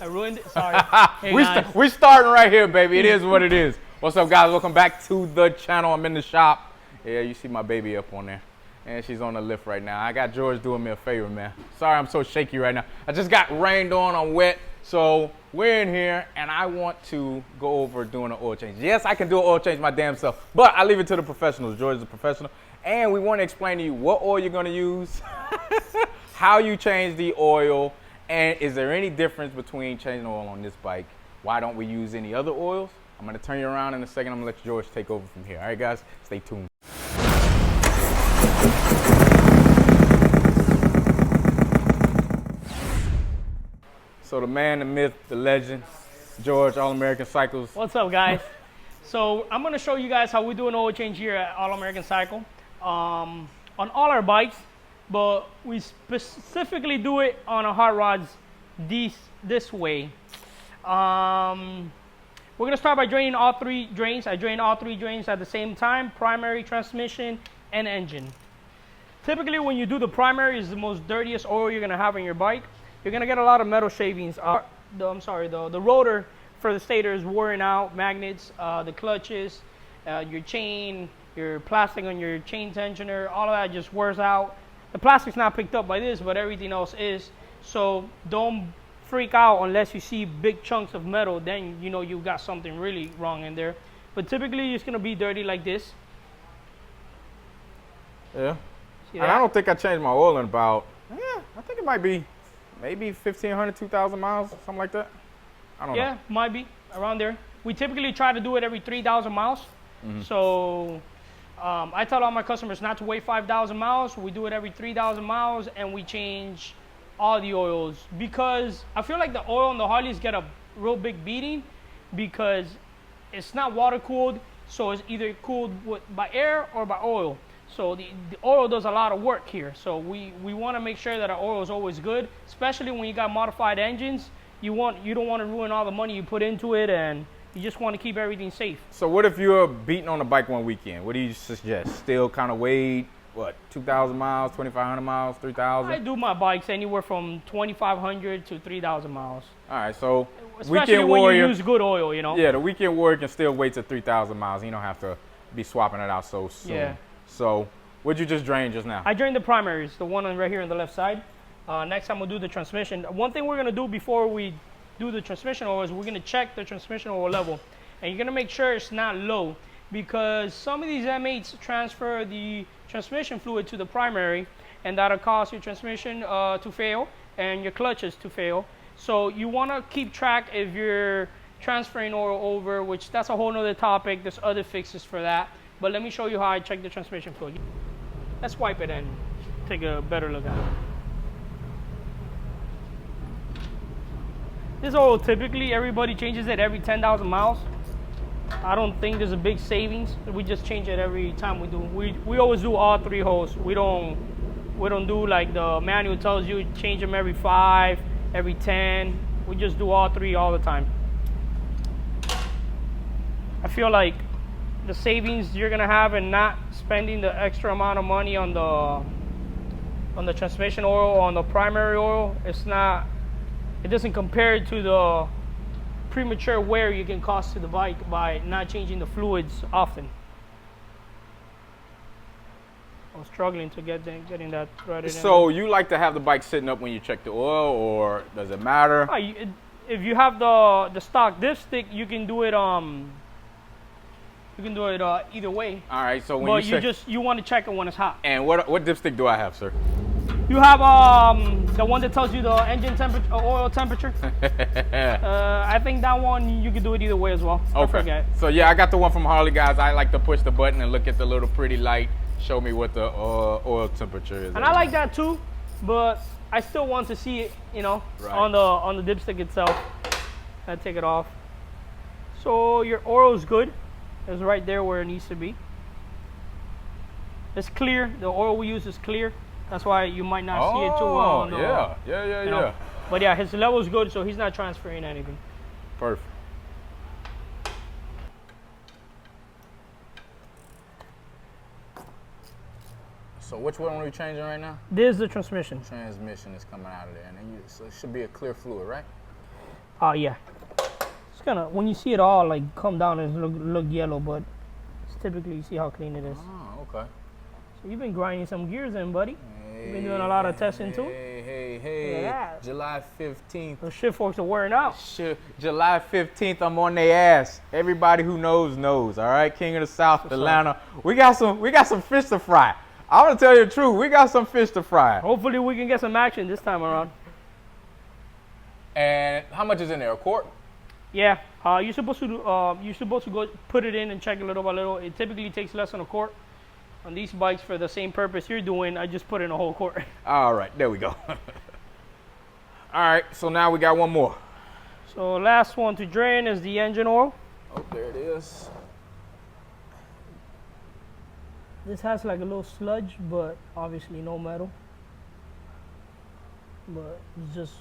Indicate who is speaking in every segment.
Speaker 1: ruined it. Sorry. Hey,
Speaker 2: we starting right here, baby. It is what it is. What's up, guys? Welcome back to the channel. I'm in the shop. Yeah, you see my baby up on there. And she's on the lift right now. I got George doing me a favor, man. Sorry I'm so shaky right now. I just got rained on. I'm wet. So we're in here, and I want to go over doing an oil change. Yes, I can do an oil change my damn self, but I leave it to the professionals. George is a professional. And we want to explain to you what oil you're going to use, how you change the oil, and is there any difference between changing oil on this bike? Why don't we use any other oils? I'm going to turn you around in a second. I'm going to let George take over from here. All right, guys, stay tuned. So the man, the myth, the legend, George, All American Cycles.
Speaker 1: What's up, guys? So I'm going to show you guys how we do an oil change here at All American Cycle on all our bikes, but we specifically do it on our hot rods this way. We're going to start by draining all three drains. I drain all three drains at the same time: primary, transmission, and engine. Typically, when you do the primary, is the most dirtiest oil you're going to have on your bike. You're going to get a lot of metal shavings. The rotor for the stator is wearing out, magnets, the clutches, your chain, your plastic on your chain tensioner, all of that just wears out. The plastic's not picked up by this, but everything else is. So don't freak out unless you see big chunks of metal, then you know you've got something really wrong in there. But typically it's going to be dirty like this.
Speaker 2: Yeah. And I don't think I changed my oil in about, I think it might be maybe 1,500, 2,000 miles, something like that. I don't know.
Speaker 1: Yeah, might be around there. We typically try to do it every 3,000 miles. Mm-hmm. So I tell all my customers not to wait 5,000 miles. We do it every 3,000 miles, and we change all the oils, because I feel like the oil on the Harleys get a real big beating because it's not water cooled, so it's either cooled by air or by oil. So the oil does a lot of work here. So we want to make sure that our oil is always good, especially when you got modified engines. You don't want to ruin all the money you put into it, and you just want to keep everything safe.
Speaker 2: So what if you're beating on the bike one weekend? What do you suggest? Still kind of wait, 2,000 miles, 2,500 miles, 3,000?
Speaker 1: I do my bikes anywhere from 2,500 to 3,000 miles.
Speaker 2: All right, so
Speaker 1: especially
Speaker 2: Weekend
Speaker 1: when
Speaker 2: Warrior,
Speaker 1: you use good oil, you know?
Speaker 2: Yeah, the Weekend Warrior can still wait to 3,000 miles. You don't have to be swapping it out so soon.
Speaker 1: Yeah.
Speaker 2: So what'd you just drain just now?
Speaker 1: I drained the primaries, the one right here on the left side. Next time we'll do the transmission. One thing we're going to do before we do the transmission oil is we're going to check the transmission oil level. And you're going to make sure it's not low, because some of these M8s transfer the transmission fluid to the primary, and that'll cause your transmission to fail and your clutches to fail. So you want to keep track if you're transferring oil over, which that's a whole nother topic. There's other fixes for that. But let me show you how I check the transmission fluid. Let's wipe it and take a better look at it. This oil, typically everybody changes it every 10,000 miles. I don't think there's a big savings. We just change it every time we do. We always do all three holes. We don't do like the manual tells you, change them every 5, every 10. We just do all three all the time. I feel like the savings you're gonna have and not spending the extra amount of money on the transmission oil, on the primary oil, it doesn't compare to the premature wear you can cause to the bike by not changing the fluids often. I was struggling to getting that threaded in.
Speaker 2: So you like to have the bike sitting up when you check the oil, or does it matter?
Speaker 1: If you have the stock dipstick, you can do it either way.
Speaker 2: All right, so when
Speaker 1: you want to check it when it's hot.
Speaker 2: And what dipstick do I have, sir?
Speaker 1: You have the one that tells you the engine temperature, oil temperature. I think that one you can do it either way as well.
Speaker 2: Okay.
Speaker 1: I forget.
Speaker 2: So yeah, I got the one from Harley, guys. I like to push the button and look at the little pretty light, show me what the oil temperature is.
Speaker 1: And I like that too, but I still want to see it, right, on the dipstick itself. I take it off. So your oil is good. It's right there where it needs to be. It's clear. The oil we use is clear. That's why you might not see it too well.
Speaker 2: Yeah.
Speaker 1: But yeah, his level is good, so he's not transferring anything.
Speaker 2: Perfect. So which one are we changing right now?
Speaker 1: This is the transmission.
Speaker 2: Transmission is coming out of there, and so it should be a clear fluid, right?
Speaker 1: Oh yeah. It's gonna, when you see it all like come down and look yellow, but it's typically, you see how clean it is.
Speaker 2: Oh, okay.
Speaker 1: So you've been grinding some gears in, buddy. You've been doing a lot of testing too.
Speaker 2: Hey.
Speaker 1: Yeah.
Speaker 2: July 15th.
Speaker 1: The shift forks are wearing out.
Speaker 2: July 15th, I'm on their ass. Everybody who knows. All right, King of the South, Atlanta. We got some fish to fry. I'm gonna tell you the truth. We got some fish to fry.
Speaker 1: Hopefully we can get some action this time around.
Speaker 2: And how much is in there? A quart?
Speaker 1: Yeah. You're supposed to go put it in and check it little by little. It typically takes less than a quart. On these bikes, for the same purpose you're doing, I just put in a whole quart.
Speaker 2: All right, there we go. All right, so now we got one more.
Speaker 1: So last one to drain is the engine oil.
Speaker 2: Oh, there it is.
Speaker 1: This has like a little sludge, but obviously no metal. But it's just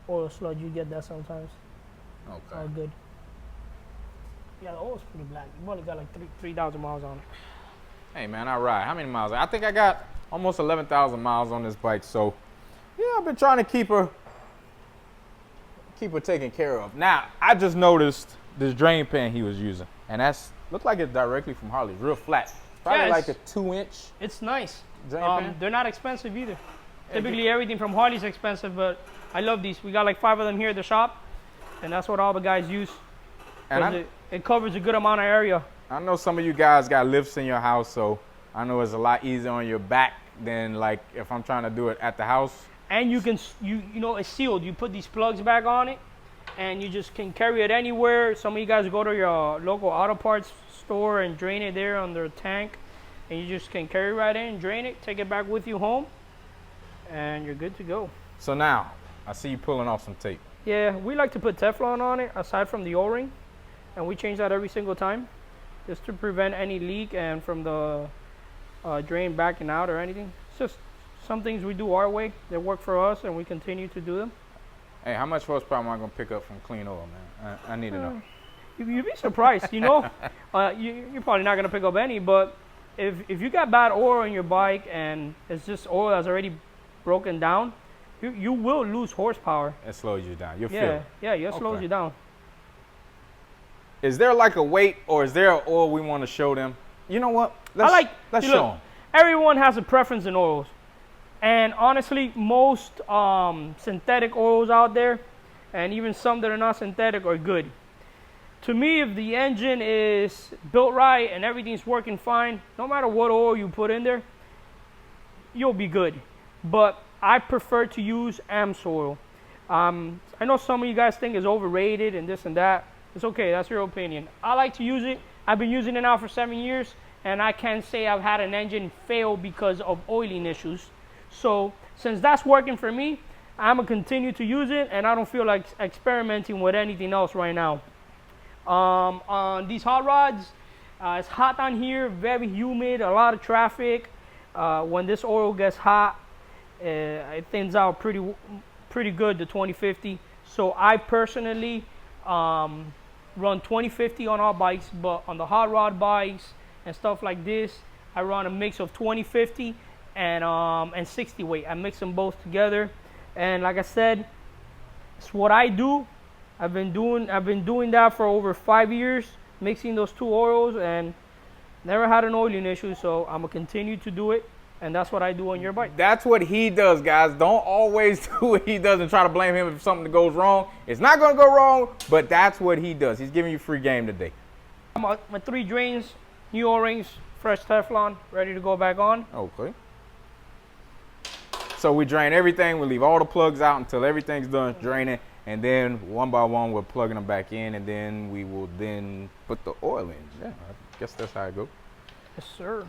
Speaker 1: oil sludge. You get that sometimes.
Speaker 2: Okay.
Speaker 1: All good. Yeah, the oil's pretty black. You've only got like 3,000 miles on it.
Speaker 2: Hey man, I ride. How many miles? I think I got almost 11,000 miles on this bike. So yeah, I've been trying to keep her taken care of. Now, I just noticed this drain pan he was using, and that's looked like it's directly from Harley's, real flat. Probably like a 2-inch.
Speaker 1: It's nice.
Speaker 2: Drain pan.
Speaker 1: They're not expensive either. Typically everything from Harley's expensive, but I love these. We got like 5 of them here at the shop, and that's what all the guys use. And it covers a good amount of area.
Speaker 2: I know some of you guys got lifts in your house, so I know it's a lot easier on your back than like if I'm trying to do it at the house.
Speaker 1: And you can, you know, it's sealed. You put these plugs back on it, and you just can carry it anywhere. Some of you guys go to your local auto parts store and drain it there on their tank, and you just can carry right in, drain it, take it back with you home, and you're good to go.
Speaker 2: So now, I see you pulling off some tape.
Speaker 1: Yeah, we like to put Teflon on it aside from the O-ring, and we change that every single time, just to prevent any leak and from the drain backing out or anything. It's just some things we do our way. They work for us, and we continue to do them.
Speaker 2: Hey, how much horsepower am I gonna pick up from clean oil, man? I need to know.
Speaker 1: You'd be surprised, you know. You're probably not gonna pick up any, but if you got bad oil on your bike and it's just oil that's already broken down, you will lose horsepower.
Speaker 2: It slows you down. You'll feel it.
Speaker 1: Yeah, it slows you down.
Speaker 2: Is there like a weight, or is there an oil we want to show them? You know what? Let's show them.
Speaker 1: Everyone has a preference in oils, and honestly, most synthetic oils out there, and even some that are not synthetic, are good. To me, if the engine is built right and everything's working fine, no matter what oil you put in there, you'll be good. But I prefer to use AMSOIL. I know some of you guys think it's overrated and this and that. It's okay, that's your opinion. I like to use it. I've been using it now for 7 years, and I can't say I've had an engine fail because of oiling issues. So since that's working for me, I'm gonna continue to use it, and I don't feel like experimenting with anything else right now. On these hot rods, it's hot down here, very humid, a lot of traffic. When this oil gets hot, it thins out pretty good, the 2050. So I personally run 2050 on all bikes, but on the hot rod bikes and stuff like this, I run a mix of 2050 and 60 weight. I mix them both together, and like I said, it's what I do. I've been doing that for over 5 years, mixing those two oils, and never had an oiling issue. So I'm gonna continue to do it, and that's what I do on your bike.
Speaker 2: That's what he does, guys. Don't always do what he does and try to blame him if something goes wrong. It's not gonna go wrong, but that's what he does. He's giving you free game today.
Speaker 1: My 3 drains, new O-rings, fresh Teflon, ready to go back on.
Speaker 2: Okay. So we drain everything. We leave all the plugs out until everything's done draining. And then one by one, we're plugging them back in, and then we will then put the oil in. Yeah, I guess that's how it goes.
Speaker 1: Yes, sir.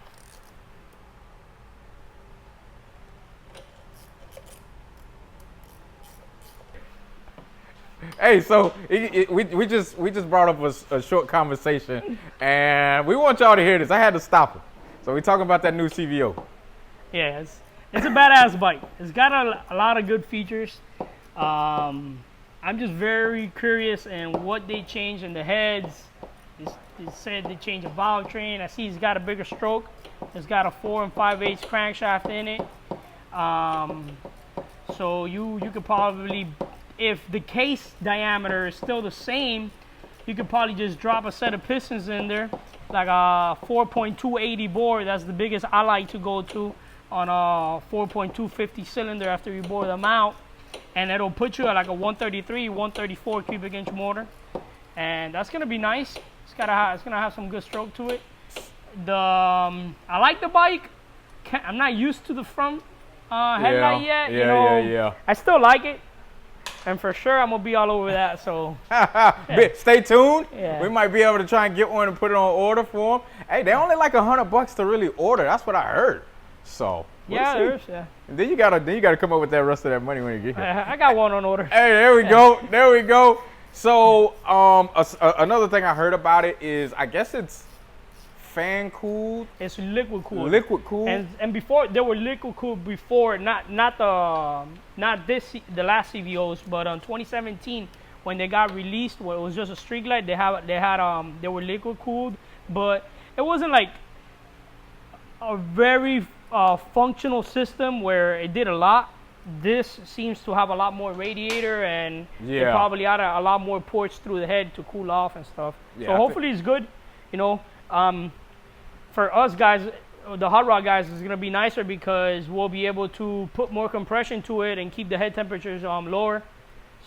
Speaker 2: Hey, so we just brought up a short conversation, and we want y'all to hear this. I had to stop it. So we're talking about that new CVO.
Speaker 1: Yeah, it's a badass bike. It's got a lot of good features. I'm just very curious in what they changed in the heads. They said they changed the valve train. I see it's got a bigger stroke. It's got a 4 5/8 crankshaft in it. So you could probably if the case diameter is still the same, you could probably just drop a set of pistons in there, like a 4.280 bore. That's the biggest I like to go to on a 4.250 cylinder after you bore them out. And it'll put you at like a 133, 134 cubic inch motor. And that's gonna be nice. It's gonna have some good stroke to it. I like the bike. I'm not used to the front headlight yet.
Speaker 2: Yeah.
Speaker 1: I still like it. And for sure, I'm gonna be all over that. So
Speaker 2: stay tuned.
Speaker 1: Yeah.
Speaker 2: We might be able to try and get one and put it on order for them. Hey, they only like $100 to really order. That's what I heard. So we'll
Speaker 1: yeah,
Speaker 2: see.
Speaker 1: there's yeah.
Speaker 2: And then you gotta come up with that rest of that money when you get here.
Speaker 1: I got one on order.
Speaker 2: Hey, there we go. There we go. So another thing I heard about it is I guess it's fan cooled.
Speaker 1: It's liquid cooled.
Speaker 2: Liquid cooled.
Speaker 1: And before they were liquid cooled before, not the last CVOs, but on 2017 when they got released, where it was just a street light, they were liquid cooled, but it wasn't like a very functional system where it did a lot. This seems to have a lot more radiator, and it probably had a lot more ports through the head to cool off and stuff.
Speaker 2: Yeah,
Speaker 1: so hopefully it's good. For us guys, the hot rod guys, is gonna be nicer because we'll be able to put more compression to it and keep the head temperatures lower.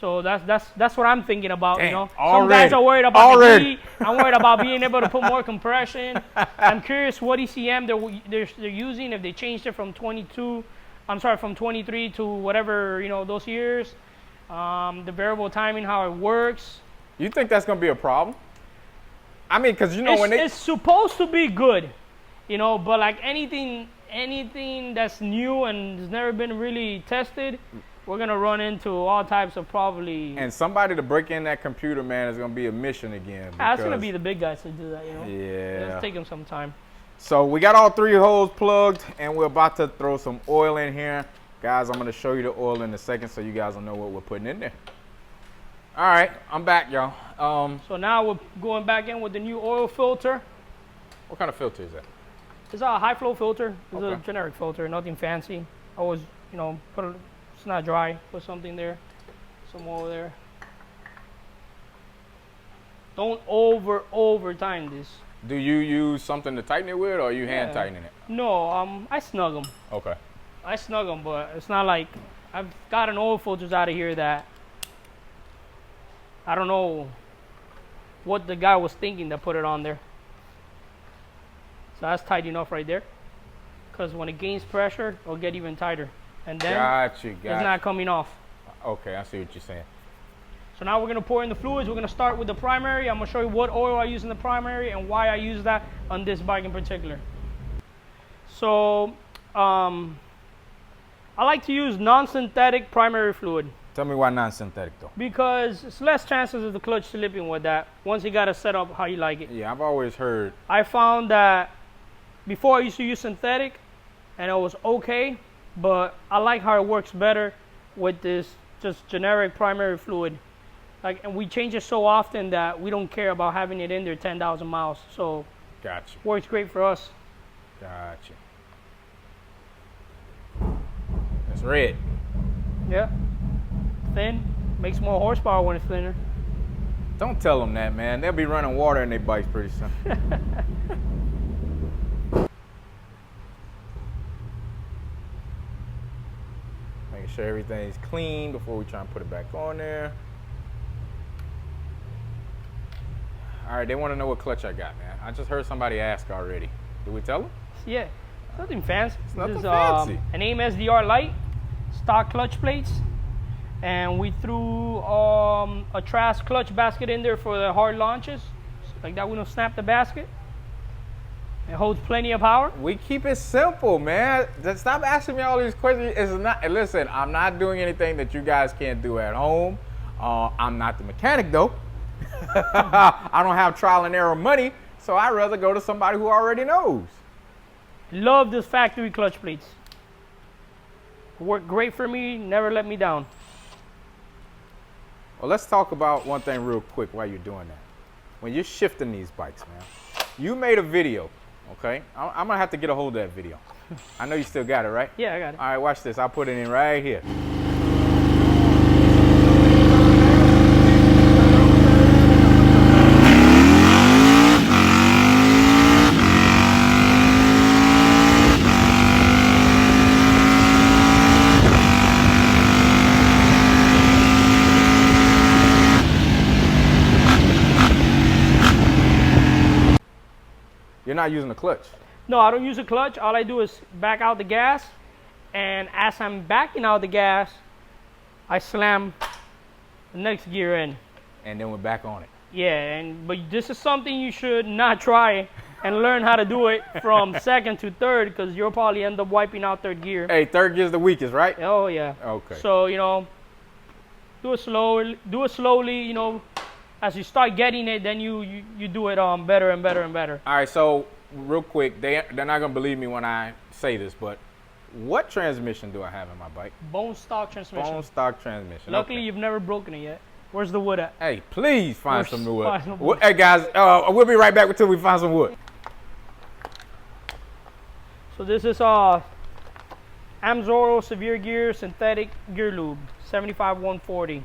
Speaker 1: So that's what I'm thinking about.
Speaker 2: Damn,
Speaker 1: some guys are worried about the heat. I'm worried about being able to put more compression. I'm curious what ECM they're using, if they changed it from 23 to whatever those years. The variable timing, how it works.
Speaker 2: You think that's gonna be a problem? I mean, because
Speaker 1: it's supposed to be good, but like anything that's new and has never been really tested, we're gonna run into all types of probably.
Speaker 2: And somebody to break in that computer, man, is gonna be a mission again.
Speaker 1: That's gonna be the big guys to do that,
Speaker 2: Yeah.
Speaker 1: It's taking some time.
Speaker 2: So we got all 3 holes plugged, and we're about to throw some oil in here, guys. I'm gonna show you the oil in a second, so you guys will know what we're putting in there. All right, I'm back, y'all.
Speaker 1: So now we're going back in with the new oil filter.
Speaker 2: What kind of filter is that?
Speaker 1: It's a high flow filter. It's
Speaker 2: Okay.
Speaker 1: a generic filter, nothing fancy. Always, it's not dry. Put something there, some oil there. Don't over time this.
Speaker 2: Do you use something to tighten it with, or are you hand tightening it?
Speaker 1: No, I snug them.
Speaker 2: Okay.
Speaker 1: I snug them, but it's not like I've gotten oil filters out of here that I don't know what the guy was thinking that put it on there. So that's tight enough right there. Because when it gains pressure, it'll get even tighter. And then it's not coming off.
Speaker 2: Okay, I see what you're saying.
Speaker 1: So now we're going to pour in the fluids. We're going to start with the primary. I'm going to show you what oil I use in the primary and why I use that on this bike in particular. So I like to use non-synthetic primary fluid.
Speaker 2: Tell me why non-synthetic though.
Speaker 1: Because it's less chances of the clutch slipping with that once you got it set up how you like it.
Speaker 2: Yeah, I've always heard.
Speaker 1: I found that before I used to use synthetic and it was okay, but I like how it works better with this just generic primary fluid. And we change it so often that we don't care about having it in there 10,000 miles. So
Speaker 2: Gotcha.
Speaker 1: Works great for us.
Speaker 2: Gotcha. That's red.
Speaker 1: Yeah. Thin. Makes more horsepower when it's thinner.
Speaker 2: Don't tell them that, man. They'll be running water in their bikes pretty soon. Making sure everything's clean before we try and put it back on there. All right, they want to know what clutch I got, man. I just heard somebody ask already. Did we tell them?
Speaker 1: Yeah. Nothing fancy.
Speaker 2: It's nothing
Speaker 1: Just,
Speaker 2: fancy.
Speaker 1: An AIM SDR light, stock clutch plates, and we threw a Trask clutch basket in there for the hard launches. Like that, we don't snap the basket. It holds plenty of power.
Speaker 2: We keep it simple, man. Just stop asking me all these questions. It's not. Listen, I'm not doing anything that you guys can't do at home. I'm not the mechanic though. I don't have trial and error money, so I'd rather go to somebody who already knows.
Speaker 1: Love this factory clutch plates. Work great for me, never let me down.
Speaker 2: Well, let's talk about one thing real quick while you're doing that. When you're shifting these bikes, man, you made a video, okay? I'm gonna have to get a hold of that video. I know you still got it, right?
Speaker 1: Yeah, I got it.
Speaker 2: All right, watch this. I'll put it in right here. not using the clutch.
Speaker 1: No, I don't use a clutch. All I do is back out the gas, and as I'm backing out the gas, I slam the next gear in.
Speaker 2: And then we're back on it.
Speaker 1: Yeah, but this is something you should not try and learn how to do it from second to third, because you'll probably end up wiping out third gear.
Speaker 2: Hey, third gear's the weakest, right?
Speaker 1: Oh yeah.
Speaker 2: Okay.
Speaker 1: So do it slowly. As you start getting it, then you do it better and better and better.
Speaker 2: All right, so real quick, they're not gonna believe me when I say this, but what transmission do I have in my bike?
Speaker 1: Bone stock transmission.
Speaker 2: Bone stock transmission.
Speaker 1: Luckily,
Speaker 2: okay.
Speaker 1: you've never broken it yet. Where's the wood at?
Speaker 2: Hey, please find some new wood.
Speaker 1: Find wood.
Speaker 2: Hey guys, we'll be right back until we find some wood.
Speaker 1: So this is Amzoro Severe Gear Synthetic Gear Lube, 75-140.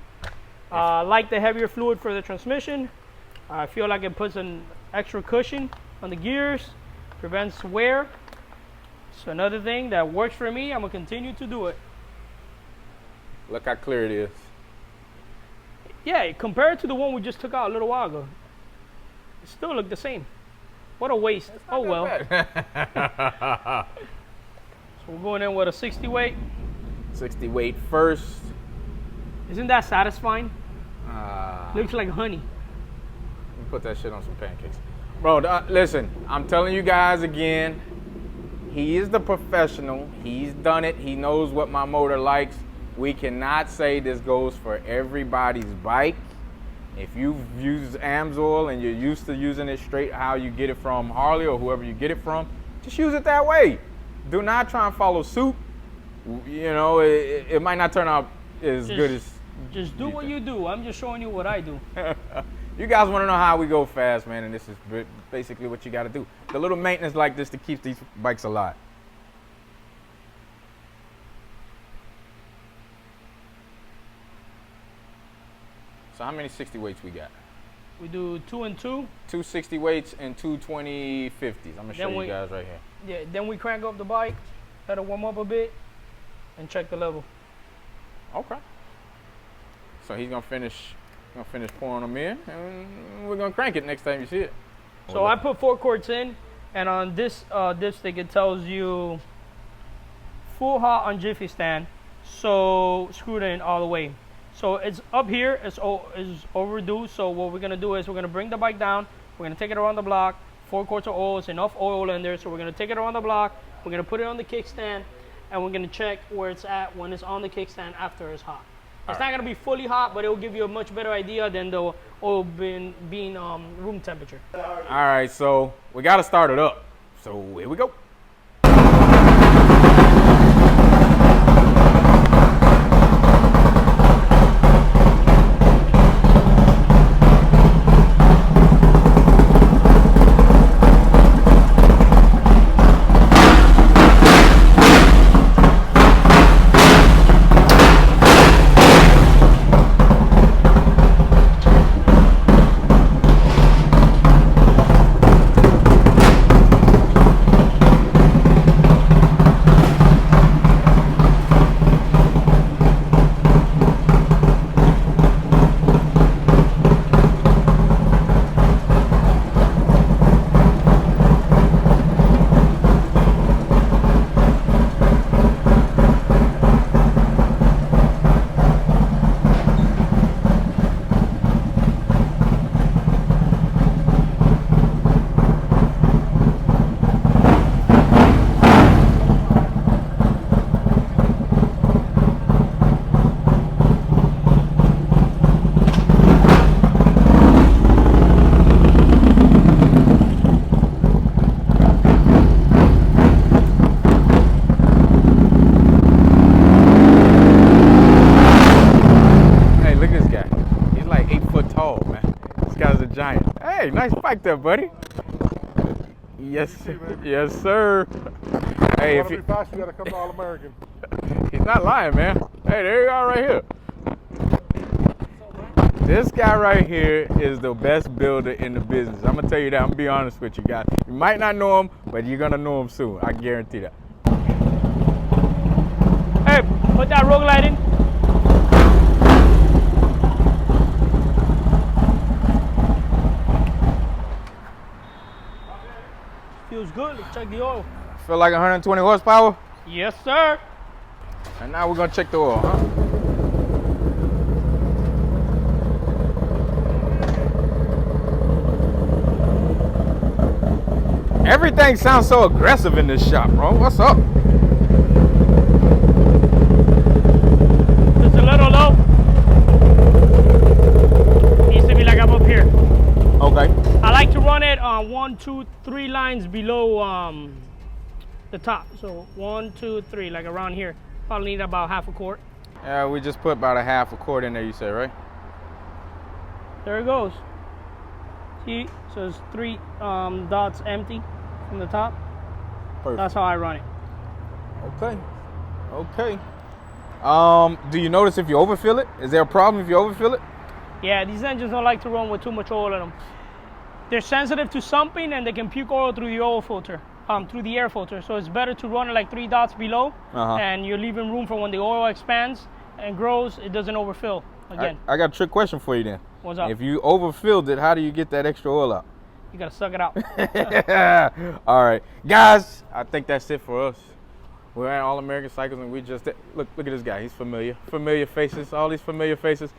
Speaker 1: Like the heavier fluid for the transmission. I feel like it puts an extra cushion on the gears, prevents wear. So another thing that works for me, I'm gonna continue to do it.
Speaker 2: Look how clear it is.
Speaker 1: Yeah, compared to the one we just took out a little while ago, it still looked the same. What a waste. Oh well. So we're going in with a 60 weight.
Speaker 2: 60 weight first.
Speaker 1: Isn't that satisfying?
Speaker 2: Let
Speaker 1: Looks like honey.
Speaker 2: me put that shit on some pancakes. Bro, listen, I'm telling you guys again, he is the professional. He's done it. He knows what my motor likes. We cannot say this goes for everybody's bike. If you've used AMSOIL and you're used to using it straight how you get it from Harley or whoever you get it from, just use it that way. Do not try and follow suit. It might not turn out as good as...
Speaker 1: Just do what you do. I'm just showing you what I do.
Speaker 2: You guys want to know how we go fast, man, and this is basically what you got to do. The little maintenance like this to keep these bikes alive. So how many 60 weights we got?
Speaker 1: We do 2 and 2.
Speaker 2: 2 60 weights and 2 20 50s. I'm going to show you guys right here.
Speaker 1: Yeah, then we crank up the bike, let it warm up a bit, and check the level.
Speaker 2: Okay. So he's going to finish pouring them in, and we're going to crank it next time you see it.
Speaker 1: So I put 4 quarts in, and on this dipstick it tells you full hot on Jiffy stand, so screw it in all the way. So it's up here, it's overdue. So what we're gonna do is we're gonna bring the bike down, we're gonna take it around the block, 4 quarts of oil, it's enough oil in there. So we're gonna take it around the block, we're gonna put it on the kickstand, and we're gonna check where it's at when it's on the kickstand after it's hot. It's not gonna be fully hot, but it will give you a much better idea than the oil being room temperature.
Speaker 2: All right, so we gotta start it up. So here we go. Hey, nice bike there, buddy. Yes, yes, sir. Hey, if you
Speaker 3: fast, you gotta come to All American.
Speaker 2: He's not lying, man. Hey, there you are, right here. This guy right here is the best builder in the business. I'm gonna tell you that. I'm gonna be honest with you guys. You might not know him, but you're gonna know him soon. I guarantee that.
Speaker 1: Hey, put that rogue light in. let's check the oil.
Speaker 2: Feel like 120 horsepower?
Speaker 1: Yes, sir.
Speaker 2: And now we're gonna check the oil, huh? Everything sounds so aggressive in this shop, bro. What's up?
Speaker 1: Just a little low. Needs to be like up here.
Speaker 2: Okay.
Speaker 1: I like to run it on 1, 2, 3 lines below the top. So 1, 2, 3, like around here. Probably need about half a quart.
Speaker 2: Yeah, we just put about a half a quart in there, you said, right?
Speaker 1: There it goes. See, so it's 3 dots empty from the top.
Speaker 2: Perfect.
Speaker 1: That's how I run it.
Speaker 2: Okay. Okay. Do you notice if you overfill it? Is there a problem if you overfill it?
Speaker 1: Yeah, these engines don't like to run with too much oil in them. They're sensitive to something and they can puke oil through the oil filter, through the air filter. So it's better to run it like 3 dots below, and you're leaving room for when the oil expands and grows, it doesn't overfill again.
Speaker 2: I got a trick question for you then.
Speaker 1: What's up?
Speaker 2: If you overfilled it, how do you get that extra oil out?
Speaker 1: You gotta suck it out.
Speaker 2: All right, guys, I think that's it for us. We're at All American Cycles, and we just look at this guy. He's familiar faces, all these familiar faces.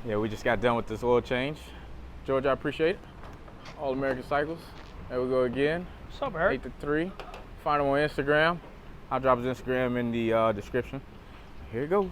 Speaker 2: Yeah, we just got done with this oil change. George, I appreciate it. All American Cycles. There we go again.
Speaker 1: What's up, Eric?
Speaker 2: 8 to 3. Find him on Instagram. I'll drop his Instagram in the description. Here it goes.